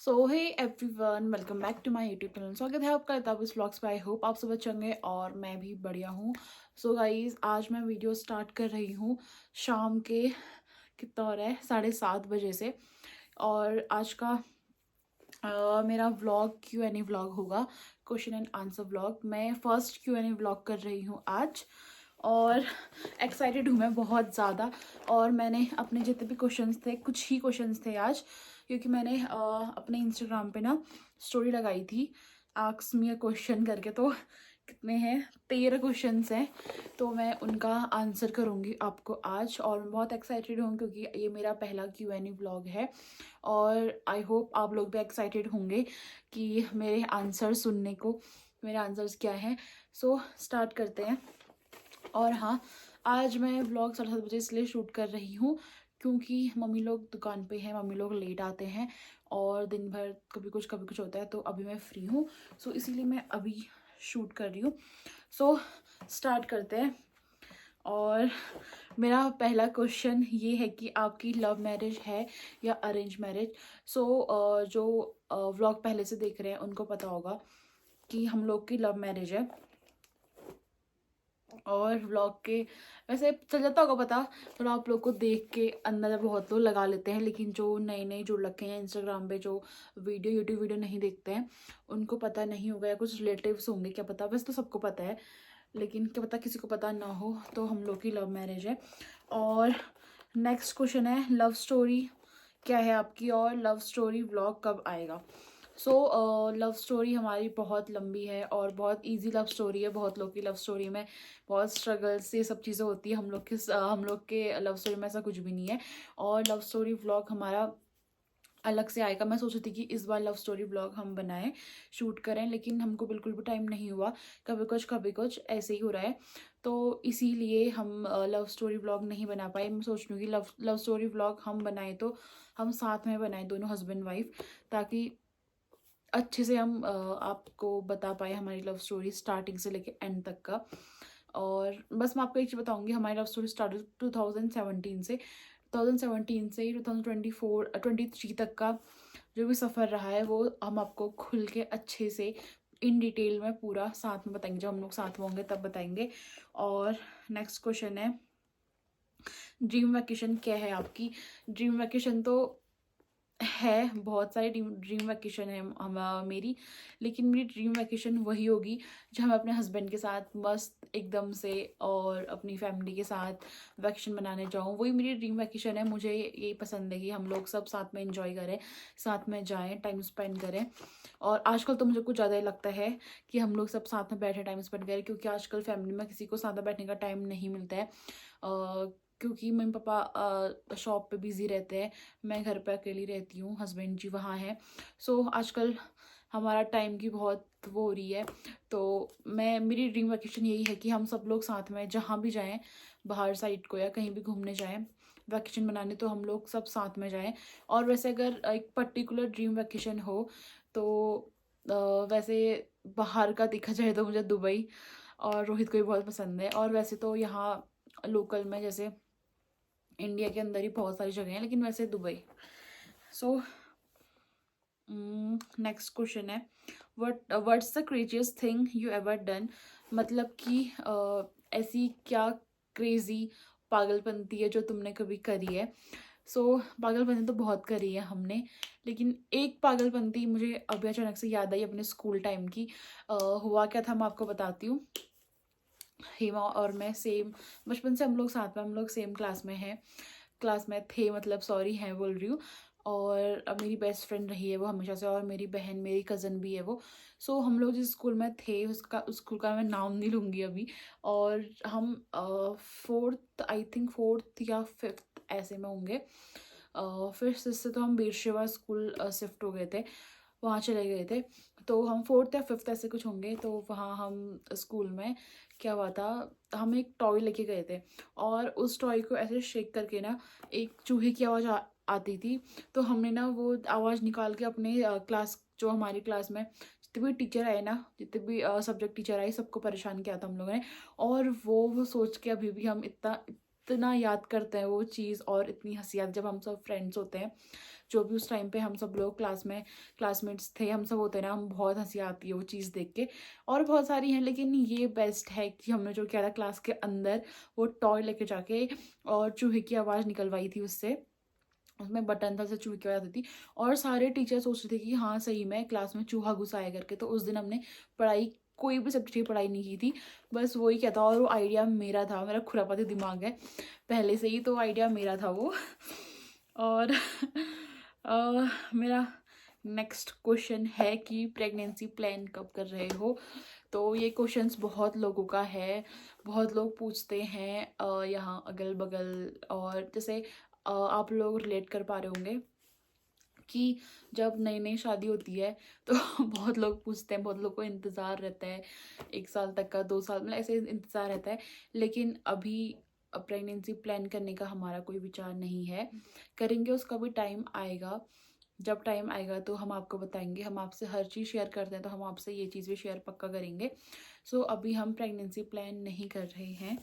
So hey everyone, welcome back to my YouTube channel. स्वागत है आपका इताब इस व्लॉग्स पे। आई होप आप सब अच्छे होंगे और मैं भी बढ़िया हूँ। सो गाइज, आज मैं वीडियो स्टार्ट कर रही हूँ शाम के कितना हो रहा है 7:30 बजे से। और आज का मेरा व्लॉग Q&A व्लॉग होगा, क्वेश्चन एंड आंसर व्लॉग। मैं फर्स्ट Q&A व्लॉग कर रही हूँ आज और एक्साइटेड हूँ मैं बहुत ज़्यादा। और मैंने अपने जितने भी क्वेश्चंस थे, कुछ ही क्वेश्चंस थे आज, क्योंकि मैंने अपने इंस्टाग्राम पे ना स्टोरी लगाई थी आस्क मी अ क्वेश्चन करके। तो कितने हैं, 13 क्वेश्चंस हैं, तो मैं उनका आंसर करूँगी आपको आज। और मैं बहुत एक्साइटेड हूँ क्योंकि ये मेरा पहला Q&A व्लॉग है और आई होप आप लोग भी एक्साइटेड होंगे कि मेरे आंसर सुनने को, मेरे आंसर्स क्या हैं। सो स्टार्ट करते हैं। और हाँ, आज मैं व्लॉग 7:30 बजे इसलिए शूट कर रही हूँ क्योंकि मम्मी लोग दुकान पे हैं, मम्मी लोग लेट आते हैं और दिन भर कभी कुछ होता है। तो अभी मैं फ्री हूँ, सो इसीलिए मैं अभी शूट कर रही हूँ। सो स्टार्ट करते हैं। और मेरा पहला क्वेश्चन ये है कि आपकी लव मैरिज है या अरेंज मैरिज। सो जो व्लॉग पहले से देख रहे हैं उनको पता होगा कि हम लोग की लव मैरिज है। और व्लॉग के वैसे चल जाता होगा पता, थोड़ा आप लोग को देख के अंदाजा बहुत लोग लगा लेते हैं, लेकिन जो नए नए जुड़ रखे हैं इंस्टाग्राम पे, जो यूट्यूब वीडियो नहीं देखते हैं, उनको पता नहीं होगा, या कुछ रिलेटिव्स होंगे, क्या पता। वैसे तो सबको पता है, लेकिन क्या पता किसी को पता ना हो। तो हम लोग की लव मैरिज है। और नेक्स्ट क्वेश्चन है, लव स्टोरी क्या है आपकी और लव स्टोरी व्लॉग कब आएगा। सो लव स्टोरी हमारी बहुत लंबी है और बहुत इजी लव स्टोरी है। बहुत लोग की लव स्टोरी में बहुत स्ट्रगल्स, ये सब चीज़ें होती है। हम लोग के लव स्टोरी में ऐसा कुछ भी नहीं है। और लव स्टोरी व्लॉग हमारा अलग से आएगा। मैं सोच रही थी कि इस बार लव स्टोरी व्लॉग हम बनाएं, शूट करें, लेकिन हमको बिल्कुल भी टाइम नहीं हुआ। कभी कुछ ऐसे ही हो रहा है, तो इसीलिए हम लव स्टोरी व्लॉग नहीं बना पाए। मैं सोच रही हूँ कि लव स्टोरी व्लॉग हम बनाएं तो हम साथ में बनाएं, दोनों हस्बैंड वाइफ, ताकि अच्छे से हम आपको बता पाए हमारी लव स्टोरी स्टार्टिंग से लेके एंड तक का। और बस मैं आपको एक चीज़ बताऊंगी, हमारी लव स्टोरी स्टार्ट 2017 से, 2017 से 2023 तक का जो भी सफ़र रहा है वो हम आपको खुल के अच्छे से इन डिटेल में पूरा साथ में बताएंगे। जब हम लोग साथ में होंगे तब बताएंगे। और नेक्स्ट क्वेश्चन है, ड्रीम वैकेशन क्या है आपकी। ड्रीम वैकेशन तो है, बहुत सारी ड्रीम वैकेशन है मेरी, लेकिन मेरी ड्रीम वैकेशन वही होगी जहाँ मैं अपने हस्बैंड के साथ मस्त एकदम से और अपनी फैमिली के साथ वैकेशन मनाने जाऊँ। वही मेरी ड्रीम वैकेशन है। मुझे ये पसंद है कि हम लोग सब साथ में एंजॉय करें, साथ में जाएं, टाइम स्पेंड करें। और आजकल तो मुझे कुछ ज़्यादा ही लगता है कि हम लोग सब साथ में बैठे टाइम स्पेंड करें, क्योंकि आजकल फैमिली में किसी को साथ में बैठने का टाइम नहीं मिलता है। क्योंकि मम्मी पापा शॉप पे बिज़ी रहते हैं, मैं घर पे अकेली रहती हूँ, हस्बैंड जी वहाँ हैं। सो आजकल हमारा टाइम की बहुत वो हो रही है। तो मेरी ड्रीम वैकेशन यही है कि हम सब लोग साथ में जहाँ भी जाएं, बाहर साइड को या कहीं भी घूमने जाएं वैकेशन बनाने, तो हम लोग सब साथ में जाएं। और वैसे अगर एक पर्टिकुलर ड्रीम वैकेशन हो तो वैसे बाहर का देखा जाए तो मुझे दुबई और रोहित को भी बहुत पसंद है। और वैसे तो यहाँ लोकल में जैसे इंडिया के अंदर ही बहुत सारी जगह हैं, लेकिन वैसे दुबई। सो नेक्स्ट क्वेश्चन है, what's the craziest thing you ever done. मतलब कि ऐसी क्या क्रेजी पागलपंती है जो तुमने कभी करी है। सो पागलपंती तो बहुत करी है हमने, लेकिन एक पागलपंती मुझे अभी अचानक से याद आई अपने स्कूल टाइम की। हुआ क्या था मैं आपको बताती हूँ। हेमा और मैं सेम, बचपन से हम लोग साथ में, हम लोग सेम क्लास में थे, मतलब सॉरी हैं बोल रही हूँ। और अब मेरी बेस्ट फ्रेंड रही है वो हमेशा से, और मेरी बहन, मेरी कज़न भी है वो। सो हम लोग जिस स्कूल में थे, उस स्कूल का मैं नाम नहीं लूँगी अभी। और हम फोर्थ, आई थिंक फोर्थ या फिफ्थ ऐसे में होंगे। फिर इससे तो हम बीरशेवा स्कूल शिफ्ट हो गए थे, वहाँ चले गए थे। तो हम फोर्थ या फिफ्थ ऐसे कुछ होंगे। तो वहाँ हम स्कूल में क्या हुआ था, हम एक टॉय लेके गए थे, और उस टॉय को ऐसे शेक करके ना एक चूहे की आवाज़ आती थी। तो हमने ना वो आवाज़ निकाल के अपने क्लास, जो हमारी क्लास में जितने भी टीचर आए ना, जितने भी सब्जेक्ट टीचर आए, सबको परेशान किया था हम लोगों ने। और वो सोच के अभी भी हम इतना इतना याद करते हैं वो चीज़, और इतनी हंसी आती जब हम सब फ्रेंड्स होते हैं जो भी उस टाइम पे हम सब लोग क्लासमेट्स थे, हम सब होते हैं ना, हम बहुत हंसी आती है वो चीज़ देख के। और बहुत सारी हैं, लेकिन ये बेस्ट है कि हमने जो किया था क्लास के अंदर, वो टॉय लेके जाके और चूहे की आवाज़ निकलवाई थी उससे। उसमें बटन था, उससे चूहे की आवाज़ आती थी और सारे टीचर सोच रहे थे कि हाँ सही में क्लास में चूहा घुसा है करके। तो उस दिन हमने पढ़ाई, कोई भी सब्जेक्ट की पढ़ाई नहीं की थी, बस वही क्या था। और वो आइडिया मेरा था, मेरा खुरापाती दिमाग है पहले से ही, तो आइडिया मेरा था वो। और मेरा नेक्स्ट क्वेश्चन है कि प्रेगनेंसी प्लान कब कर रहे हो। तो ये क्वेश्चंस बहुत लोगों का है, बहुत लोग पूछते हैं यहाँ अगल बगल। और जैसे आप लोग रिलेट कर पा रहे होंगे कि जब नई नई शादी होती है तो बहुत लोग पूछते हैं, बहुत लोग को इंतज़ार रहता है 1 साल तक का, 2 साल, मतलब ऐसे इंतज़ार रहता है। लेकिन अभी प्रेगनेंसी प्लान करने का हमारा कोई विचार नहीं है, करेंगे, उसका भी टाइम आएगा। जब टाइम आएगा तो हम आपको बताएंगे, हम आपसे हर चीज़ शेयर करते हैं तो हम आपसे ये चीज़ भी शेयर पक्का करेंगे। सो अभी हम प्रेगनेंसी प्लान नहीं कर रहे हैं,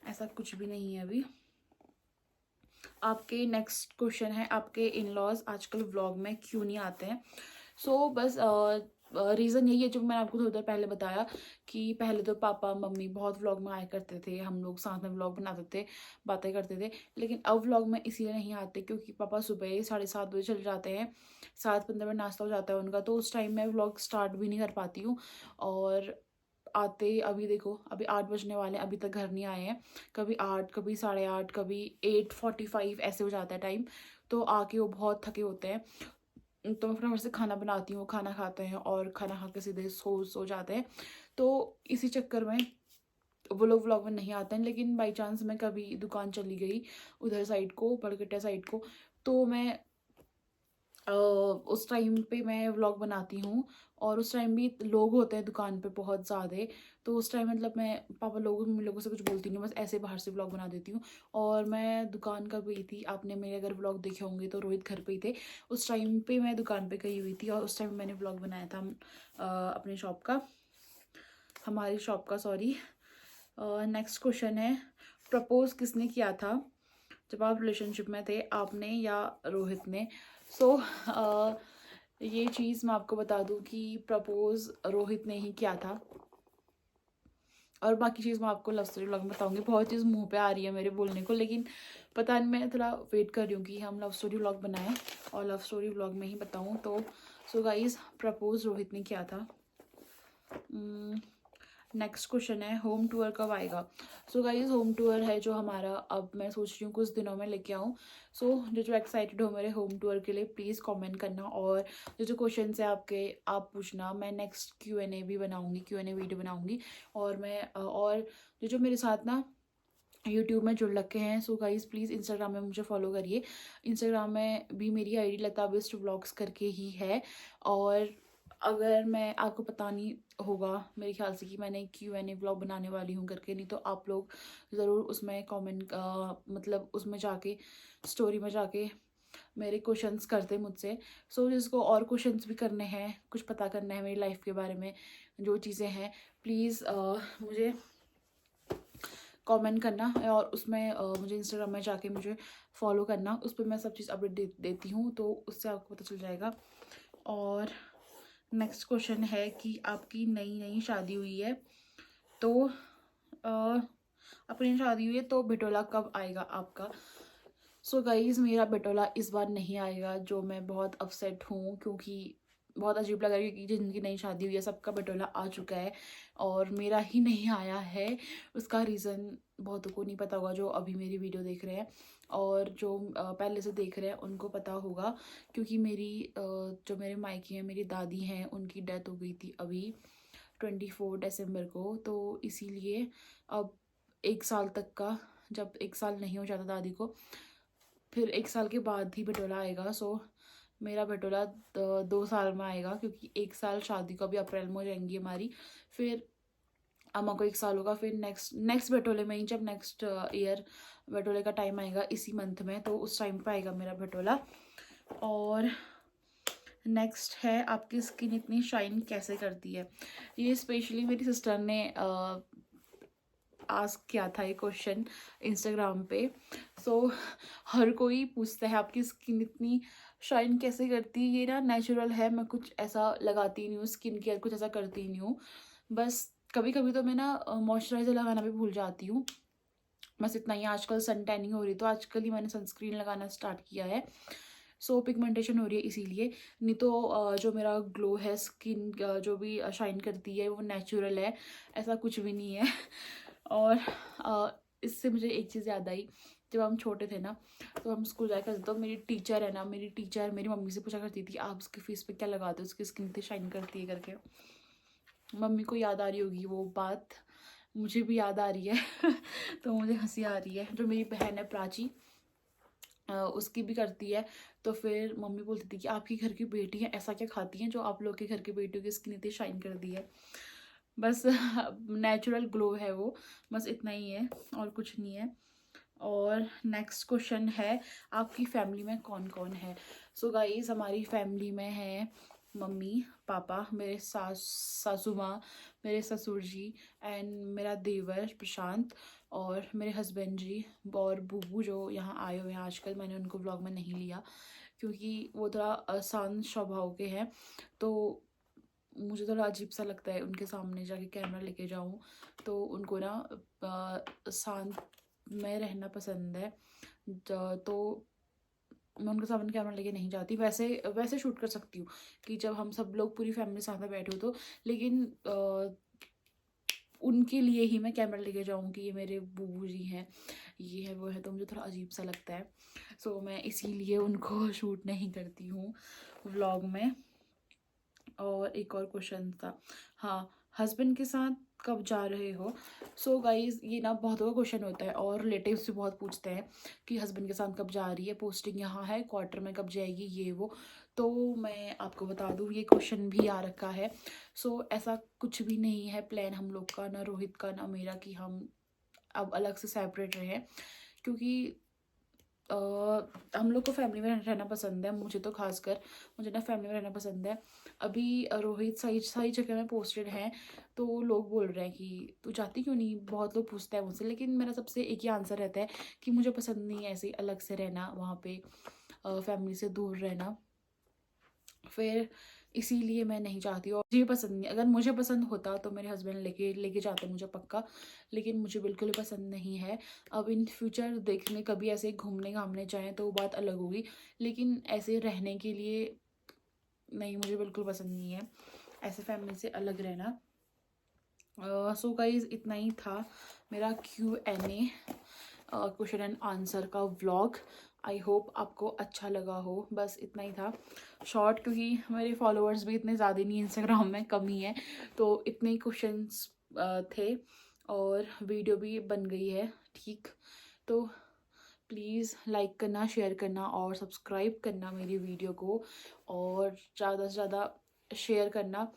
ऐसा कुछ भी नहीं है अभी। आपके नेक्स्ट क्वेश्चन है, आपके इन लॉज आजकल व्लॉग में क्यों नहीं आते हैं। सो बस रीज़न यही है जो मैंने आपको थोड़ी देर पहले बताया कि पहले तो पापा मम्मी बहुत व्लॉग में आया करते थे, हम लोग साथ में व्लॉग बनाते थे, बातें करते थे। लेकिन अब व्लॉग में इसीलिए नहीं आते क्योंकि पापा सुबह 7:30 बजे चले जाते हैं, 7:15 में नाश्ता हो जाता है उनका, तो उस टाइम मैं व्लॉग स्टार्ट भी नहीं कर पाती हूँ। और आते अभी देखो, अभी 8 बजने वाले हैं, अभी तक घर नहीं आए हैं। कभी 8, कभी 8:30, कभी 8:45 ऐसे हो जाता है टाइम। तो आके वो बहुत थके होते हैं, तो मैं फटाफट से खाना बनाती हूँ, खाना खाते हैं और खाना खा के सीधे सो जाते हैं। तो इसी चक्कर में वो लोग व्लॉग में नहीं आते हैं। लेकिन बाई चांस मैं कभी दुकान चली गई उधर साइड को, बड़गट्टा साइड को, तो मैं उस टाइम पे मैं व्लॉग बनाती हूँ। और उस टाइम भी लोग होते हैं दुकान पे बहुत ज़्यादा, तो उस टाइम मतलब मैं पापा लोगों मम्मी लोगों से कुछ बोलती नहीं, बस ऐसे बाहर से व्लॉग बना देती हूँ। और मैं दुकान का गई थी, आपने मेरे अगर व्लॉग देखे होंगे तो रोहित घर पे ही थे, उस टाइम पे मैं दुकान पे गई हुई थी और उस टाइम मैंने व्लॉग बनाया था अपने शॉप का, हमारी शॉप का, सॉरी। नेक्स्ट क्वेश्चन है, प्रपोज किसने किया था जब आप रिलेशनशिप में थे, आपने या रोहित ने। सो ये चीज़ मैं आपको बता दूं कि प्रपोज रोहित ने ही किया था। और बाकी चीज़ मैं आपको लव स्टोरी व्लॉग में बताऊंगी। बहुत चीज़ मुंह पे आ रही है मेरे बोलने को, लेकिन पता नहीं, मैं थोड़ा वेट कर रही हूँ कि हम लव स्टोरी व्लॉग बनाएं और लव स्टोरी व्लॉग में ही बताऊँ। तो सो गाइज, प्रपोज रोहित ने किया था। नेक्स्ट क्वेश्चन है, होम टूर कब आएगा। सो गाइज, होम टूर है जो हमारा, अब मैं सोच रही हूँ कुछ दिनों में लेके आऊँ। सो जो एक्साइटेड हो मेरे होम टूर के लिए प्लीज़ कमेंट करना, और जो क्वेश्चन है आपके, आप पूछना। मैं नेक्स्ट Q&A भी बनाऊँगी, Q&A वीडियो बनाऊँगी। और मैं और जो मेरे साथ ना यूट्यूब में जुड़ रखे हैं, सो गाइज प्लीज़ इंस्टाग्राम में मुझे फॉलो करिए। इंस्टाग्राम में भी मेरी आईडी लता बेस्ट व्लॉग्स करके ही है। और अगर मैं, आपको पता नहीं होगा मेरे ख्याल से कि मैंने Q&A व्लॉग बनाने वाली हूँ करके, नहीं तो आप लोग ज़रूर उसमें कमेंट, मतलब उसमें जाके, स्टोरी में जाके मेरे क्वेश्चंस करते मुझसे। सो जिसको और क्वेश्चंस भी करने हैं, कुछ पता करना है मेरी लाइफ के बारे में, जो चीज़ें हैं, प्लीज़ मुझे कमेंट करना। और उसमें मुझे इंस्टाग्राम में जाके मुझे फॉलो करना, उस पर मैं सब चीज़ अपडेट देती हूँ, तो उससे आपको पता चल जाएगा। और नेक्स्ट क्वेश्चन है कि आपकी नई शादी हुई है तो अपनी शादी हुई है तो बिटोला कब आएगा आपका। सो गाइज, मेरा बिटोला इस बार नहीं आएगा, जो मैं बहुत अपसेट हूँ, क्योंकि बहुत अजीब लग रहा है क्योंकि जिनकी नई शादी हुई है सबका बिटोला आ चुका है और मेरा ही नहीं आया है। उसका रीज़न बहुतों को नहीं पता होगा जो अभी मेरी वीडियो देख रहे हैं, और जो पहले से देख रहे हैं उनको पता होगा, क्योंकि मेरी जो मेरे मायके हैं, मेरी दादी हैं, उनकी डेथ हो गई थी अभी 24 दिसंबर को। तो इसीलिए अब 1 साल तक का, जब 1 साल नहीं हो जाता दादी को, फिर 1 साल के बाद ही बटोला आएगा। सो मेरा बटोला 2 साल में आएगा, क्योंकि 1 साल शादी को अभी अप्रैल में हो जाएंगी हमारी, फिर अम्मा को 1 साल होगा, फिर नेक्स्ट बटोले में ही, जब नेक्स्ट ईयर बटोले का टाइम आएगा इसी मंथ में, तो उस टाइम पे आएगा मेरा बटोला। और नेक्स्ट है, आपकी स्किन इतनी शाइन कैसे करती है। ये स्पेशली मेरी सिस्टर ने आस्क किया था ये क्वेश्चन इंस्टाग्राम पे। सो हर कोई पूछता है आपकी स्किन इतनी शाइन कैसे करती है। ये ना नेचुरल है, मैं कुछ ऐसा लगाती नहीं हूँ, स्किन केयर कुछ ऐसा करती नहीं हूँ। बस कभी कभी तो मैं ना मॉइस्चराइज़र लगाना भी भूल जाती हूँ। बस इतना ही। आजकल सन टैनिंग हो रही है तो आजकल ही मैंने सनस्क्रीन लगाना स्टार्ट किया है। सो पिगमेंटेशन हो रही है इसीलिए, नहीं तो जो मेरा ग्लो है स्किन जो भी शाइन करती है वो नेचुरल है, ऐसा कुछ भी नहीं है। और इससे मुझे एक चीज़ याद आई। जब हम छोटे थे ना तो हम स्कूल जाया करते, तो मेरी टीचर है ना, मेरी टीचर मेरी मम्मी से पूछा करती थी आप उसके फेस पे क्या लगाते हो, उसकी स्किन इतनी शाइन करती है करके। मम्मी को याद आ रही होगी वो बात, मुझे भी याद आ रही है। तो मुझे हंसी आ रही है। जो मेरी बहन है प्राची, उसकी भी करती है। तो फिर मम्मी बोलती थी कि आपकी घर की बेटी है ऐसा क्या खाती हैं जो आप लोग के घर की बेटियों की स्किन इतनी शाइन कर दी है। बस नेचुरल ग्लो है वो, बस इतना ही है और कुछ नहीं है। और नेक्स्ट क्वेश्चन है आपकी फैमिली में कौन कौन है। सो गाइस हमारी फैमिली में है मम्मी पापा, मेरे सासू माँ, मेरे ससुर जी एंड मेरा देवर प्रशांत और मेरे हस्बैंड जी और बूबू जो यहाँ आए हुए हैं आजकल। मैंने उनको व्लॉग में नहीं लिया क्योंकि वो थोड़ा शांत स्वभाव के हैं, तो मुझे थोड़ा अजीब सा लगता है उनके सामने जाके कैमरा लेके जाऊँ। तो उनको ना शांत में रहना पसंद है। तो मैं उनके सामने कैमरा लेके नहीं जाती। वैसे वैसे शूट कर सकती हूँ कि जब हम सब लोग पूरी फैमिली साथ में बैठे हो तो, लेकिन उनके लिए ही मैं कैमरा लेके जाऊँ कि ये मेरे बूबू जी हैं, ये है वो है, तो मुझे थोड़ा अजीब सा लगता है। सो मैं इसीलिए उनको शूट नहीं करती हूँ व्लॉग में। और एक और क्वेश्चन था, हाँ हस्बैंड के साथ कब जा रहे हो। सो गाइज ये ना बहुत का क्वेश्चन होता है और रिलेटिव्स भी बहुत पूछते हैं कि हस्बैंड के साथ कब जा रही है, पोस्टिंग यहाँ है, क्वार्टर में कब जाएगी, ये वो। तो मैं आपको बता दूँ ये क्वेश्चन भी आ रखा है। सो ऐसा कुछ भी नहीं है प्लान हम लोग का, ना रोहित का ना मेरा, कि हम अब अलग से सेपरेट रहें। क्योंकि हम लोग को फैमिली में रहना पसंद है, मुझे तो खासकर मुझे ना फैमिली में रहना पसंद है। अभी रोहित सही सही जगह में पोस्टेड है, तो लोग बोल रहे हैं कि तू जाती क्यों नहीं, बहुत लोग पूछते हैं मुझसे। लेकिन मेरा सबसे एक ही आंसर रहता है कि मुझे पसंद नहीं है ऐसे अलग से रहना, वहाँ पे फैमिली से दूर रहना। फिर इसीलिए मैं नहीं चाहती और मुझे पसंद नहीं। अगर मुझे पसंद होता तो मेरे हस्बैंड लेके लेके जाते मुझे पक्का, लेकिन मुझे बिल्कुल भी पसंद नहीं है। अब इन फ्यूचर देखने कभी ऐसे घूमने घामने जाएँ तो वो बात अलग होगी, लेकिन ऐसे रहने के लिए नहीं, मुझे बिल्कुल पसंद नहीं है ऐसे फैमिली से अलग रहना। सो गाइज इतना ही था मेरा Q&A क्वेश्चन एंड आंसर का व्लॉग। आई होप आपको अच्छा लगा हो। बस इतना ही था शॉर्ट, क्योंकि मेरे फॉलोअर्स भी इतने ज़्यादा नहीं इंस्टाग्राम में, कम ही है, तो इतने ही क्वेश्चंस थे और वीडियो भी बन गई है ठीक। तो प्लीज़ लाइक करना, शेयर करना और सब्सक्राइब करना मेरी वीडियो को, और ज़्यादा से ज़्यादा शेयर करना।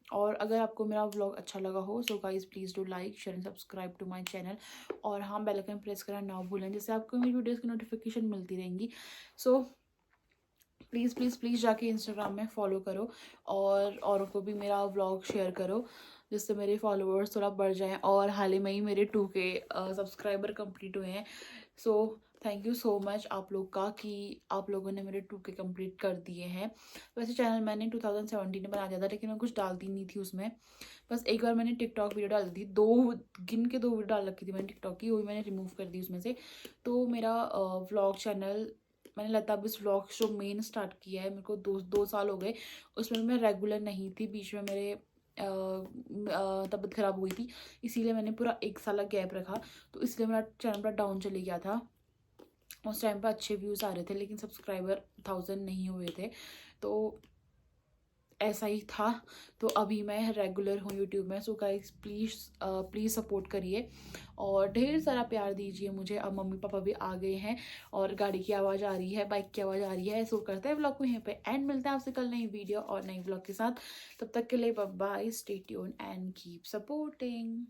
और अगर आपको मेरा व्लॉग अच्छा लगा हो so guys please do like share and subscribe to my channel. और हाँ बेल आइकन प्रेस करना ना भूलें, जिससे आपको मेरी वीडियोज़ की नोटिफिकेशन मिलती रहेंगी। सो प्लीज़ प्लीज़ प्लीज़ जाके इंस्टाग्राम में फॉलो करो और औरों को भी मेरा व्लॉग शेयर करो, जिससे मेरे फॉलोअर्स थोड़ा बढ़ जाएं। और हाल ही में ही मेरे 2K सब्सक्राइबर कंप्लीट हुए हैं। So thank you so much आप लोग का कि आप लोगों ने मेरे 2K कंप्लीट कर दिए हैं। वैसे चैनल मैंने 2017 में बना दिया था, लेकिन मैं कुछ डालती नहीं थी उसमें। बस एक बार मैंने टिकटॉक वीडियो डाल दी थी, दो वीडियो डाल रखी थी मैंने टिकटॉक की, वो भी मैंने रिमूव कर दी उसमें से। तो मेरा व्लॉग चैनल मैंने लता बिस व्लॉग जो मेन स्टार्ट किया है, मेरे को दो साल हो गए। उसमें मैं रेगुलर नहीं थी, बीच में मेरे तबीयत ख़राब हुई थी, इसीलिए मैंने पूरा 1 साल गैप रखा। तो इसलिए मेरा चैनल पूरा डाउन चले गया था। उस टाइम पर अच्छे व्यूज़ आ रहे थे लेकिन सब्सक्राइबर 1000 नहीं हुए थे, तो ऐसा ही था। तो अभी मैं रेगुलर हूँ यूट्यूब में। So guys please please support करिए और ढेर सारा प्यार दीजिए मुझे। अब मम्मी पापा भी आ गए हैं और गाड़ी की आवाज़ आ रही है, बाइक की आवाज़ आ रही है। सो करते हैं व्लॉग को यहीं पे एंड, मिलते हैं आपसे कल नई वीडियो और नई व्लॉग के साथ। तब तक के लिए bye bye, stay tuned and keep supporting.